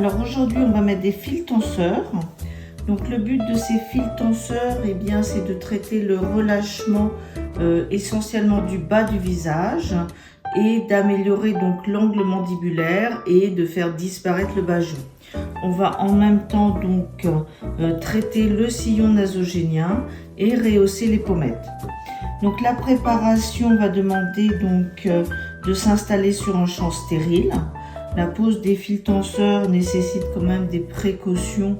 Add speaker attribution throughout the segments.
Speaker 1: Alors aujourd'hui, on va mettre des fils tenseurs. Donc le but de ces fils tenseurs, eh bien, c'est de traiter le relâchement essentiellement du bas du visage et d'améliorer donc l'angle mandibulaire et de faire disparaître le bas-joue. On va en même temps donc traiter le sillon nasogénien et rehausser les pommettes. Donc la préparation va demander donc de s'installer sur un champ stérile. La pose des fils tenseurs nécessite quand même des précautions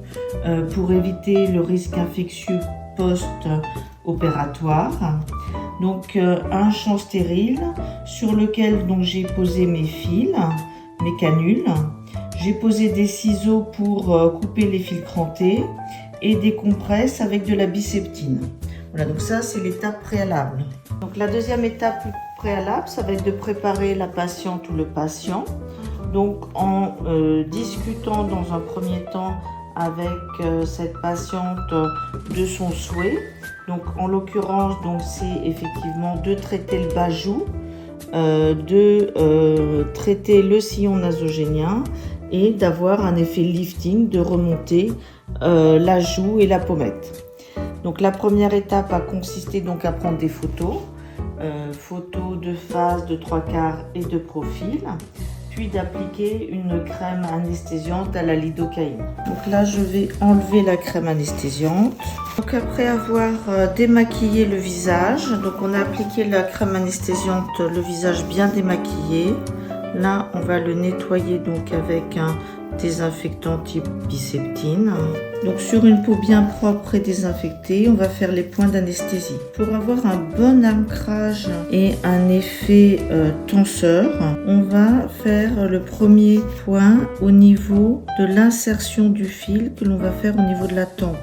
Speaker 1: pour éviter le risque infectieux post-opératoire. Donc un champ stérile sur lequel donc j'ai posé mes fils, mes canules. J'ai posé des ciseaux pour couper les fils crantés et des compresses avec de la biseptine. Voilà, donc ça c'est l'étape préalable. Donc la deuxième étape préalable, ça va être de préparer la patiente ou le patient. Donc en discutant dans un premier temps avec cette patiente de son souhait. Donc en l'occurrence, donc c'est effectivement de traiter le bas-joue, de traiter le sillon nasogénien et d'avoir un effet lifting, de remonter la joue et la pommette. Donc la première étape a consisté donc à prendre des photos, photos de face, de 3/4 et de profil, puis d'appliquer une crème anesthésiante à la lidocaïne. Donc là je vais enlever la crème anesthésiante. Donc après avoir démaquillé le visage, donc on a appliqué la crème anesthésiante, le visage bien démaquillé. Là on va le nettoyer donc avec un désinfectant type biseptine. Donc sur une peau bien propre et désinfectée, on va faire les points d'anesthésie. Pour avoir un bon ancrage et un effet tenseur, on va faire le premier point au niveau de l'insertion du fil que l'on va faire au niveau de la tempe.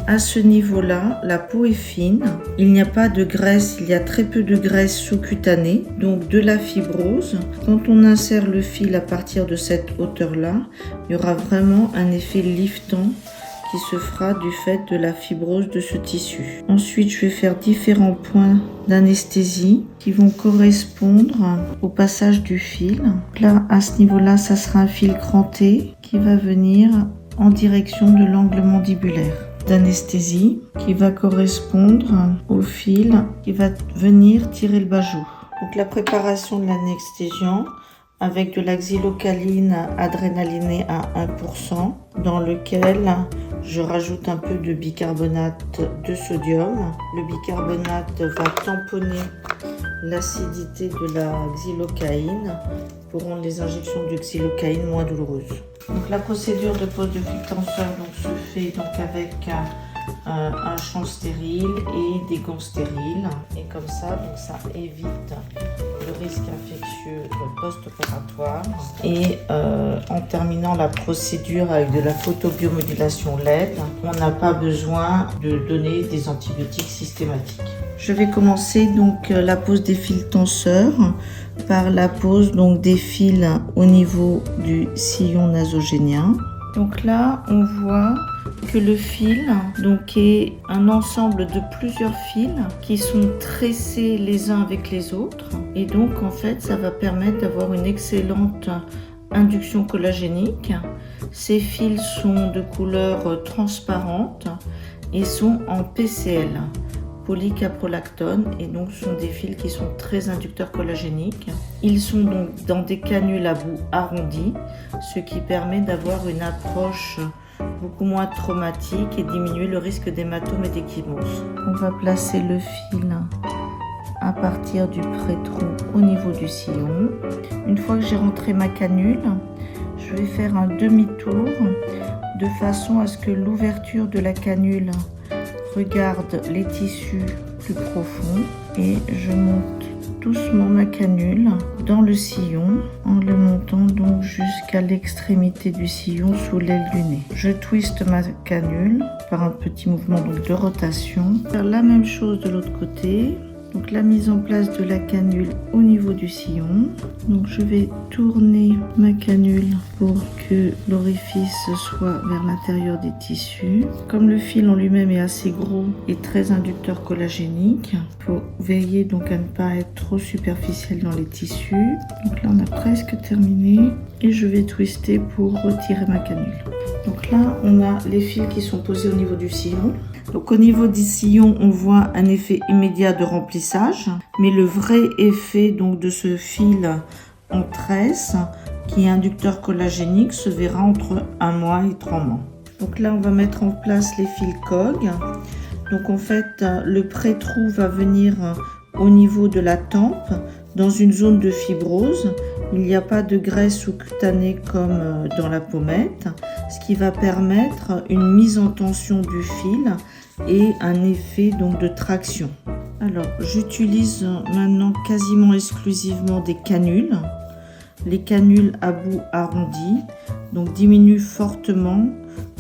Speaker 1: À ce niveau-là, la peau est fine, il n'y a pas de graisse, il y a très peu de graisse sous-cutanée, donc de la fibrose. Quand on insère le fil à partir de cette hauteur-là, il y aura vraiment un effet liftant qui se fera du fait de la fibrose de ce tissu. Ensuite, je vais faire différents points d'anesthésie qui vont correspondre au passage du fil. Là, à ce niveau-là, ça sera un fil cranté qui va venir en direction de l'angle mandibulaire. D'anesthésie qui va correspondre au fil qui va venir tirer le bas-joue. Donc la préparation de l'anesthésiant avec de la xylocaline adrénalinée à 1% dans lequel je rajoute un peu de bicarbonate de sodium. Le bicarbonate va tamponner l'acidité de la xylocaïne pour rendre les injections de xylocaïne moins douloureuses. Donc la procédure de pose de fil tenseur donc, se fait donc avec un champ stérile et des gants stériles. Et comme ça, donc ça évite le risque infectieux post-opératoire. Et en terminant la procédure avec de la photobiomodulation LED, on n'a pas besoin de donner des antibiotiques systématiques. Je vais commencer donc la pose des fils tenseurs par la pose donc des fils au niveau du sillon nasogénien. Donc là, on voit que le fil donc est un ensemble de plusieurs fils qui sont tressés les uns avec les autres et donc en fait ça va permettre d'avoir une excellente induction collagénique. Ces fils sont de couleur transparente et sont en PCL, polycaprolactone, et donc ce sont des fils qui sont très inducteurs collagéniques. Ils sont donc dans des canules à bout arrondi, ce qui permet d'avoir une approche beaucoup moins traumatique et diminuer le risque d'hématome et d'échymose. On va placer le fil à partir du pré-tronc au niveau du sillon. Une fois que j'ai rentré ma canule, je vais faire un demi-tour de façon à ce que l'ouverture de la canule regarde les tissus plus profonds et je monte doucement ma canule dans le sillon en le montant donc jusqu'à l'extrémité du sillon sous l'aile du nez. Je twiste ma canule par un petit mouvement donc de rotation. Faire la même chose de l'autre côté. Donc la mise en place de la canule au niveau du sillon. Donc je vais tourner ma canule pour que l'orifice soit vers l'intérieur des tissus. Comme le fil en lui-même est assez gros et très inducteur collagénique, il faut veiller donc à ne pas être trop superficiel dans les tissus. Donc là on a presque presque terminé et je vais twister pour retirer ma canule. Donc là, on a les fils qui sont posés au niveau du sillon. Donc au niveau du sillon, on voit un effet immédiat de remplissage, mais le vrai effet donc de ce fil en tresse qui est inducteur collagénique se verra entre 1 mois et 3 mois. Donc là, on va mettre en place les fils COG. Donc en fait, le pré-trou va venir au niveau de la tempe, dans une zone de fibrose. Il n'y a pas de graisse sous-cutanée comme dans la pommette, ce qui va permettre une mise en tension du fil et un effet donc de traction. Alors, j'utilise maintenant quasiment exclusivement des canules. Les canules à bout arrondi donc diminuent fortement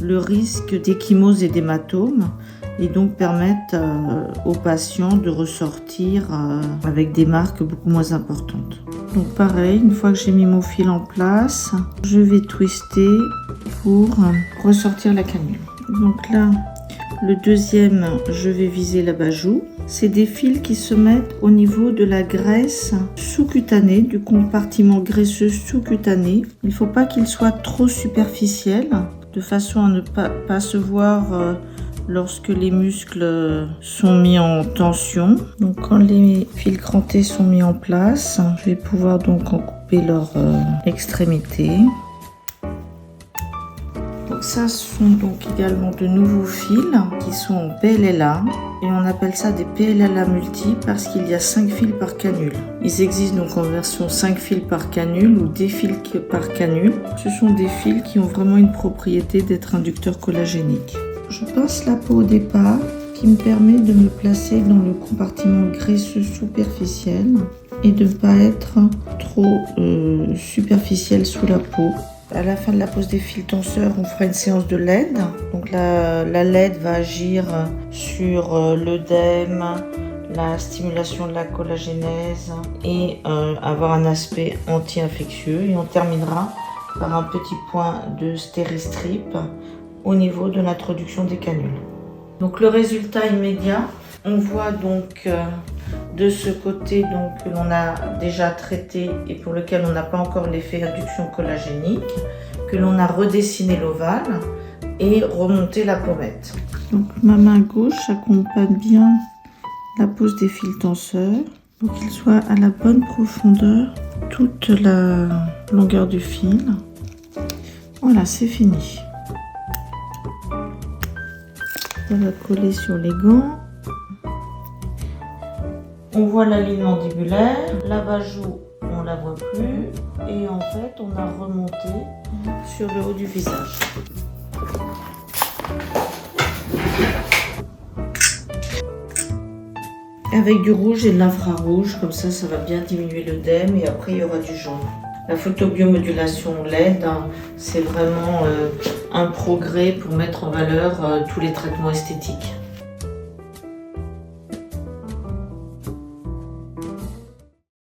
Speaker 1: le risque d'échymose et d'hématome et donc permettent aux patients de ressortir avec des marques beaucoup moins importantes. Donc pareil, une fois que j'ai mis mon fil en place, je vais twister pour ressortir la canule. Donc là, le deuxième, je vais viser l'abat-joue. C'est des fils qui se mettent au niveau de la graisse sous-cutanée, du compartiment graisseux sous-cutané. Il ne faut pas qu'il soit trop superficiel, de façon à ne pas se voir lorsque les muscles sont mis en tension. Donc quand les fils crantés sont mis en place, je vais pouvoir donc en couper leur extrémité. Donc ça, ce sont donc également de nouveaux fils qui sont en PLLA et on appelle ça des PLLA multi parce qu'il y a 5 fils par canule. Ils existent donc en version 5 fils par canule ou des fils par canule. Ce sont des fils qui ont vraiment une propriété d'être inducteurs collagéniques. Je pince la peau au départ qui me permet de me placer dans le compartiment graisseux superficiel et de ne pas être trop superficiel sous la peau. À la fin de la pose des fils tenseurs, on fera une séance de LED. Donc la LED va agir sur l'œdème, la stimulation de la collagénèse et avoir un aspect anti-infectieux. Et on terminera par un petit point de stéristrip au niveau de l'introduction des canules. Donc le résultat immédiat, on voit donc de ce côté donc, que l'on a déjà traité et pour lequel on n'a pas encore l'effet induction collagénique, que l'on a redessiné l'ovale et remonté la pommette. Donc ma main gauche accompagne bien la pose des fils tenseurs pour qu'il soit à la bonne profondeur toute la longueur du fil. Voilà, c'est fini. On va coller sur les gants. On voit la ligne mandibulaire, l'abat-joue, on la voit plus et en fait on a remonté sur le haut du visage. Avec du rouge et de l'infrarouge, comme ça va bien diminuer l'œdème et après il y aura du jaune. La photobiomodulation LED, c'est vraiment un progrès pour mettre en valeur tous les traitements esthétiques.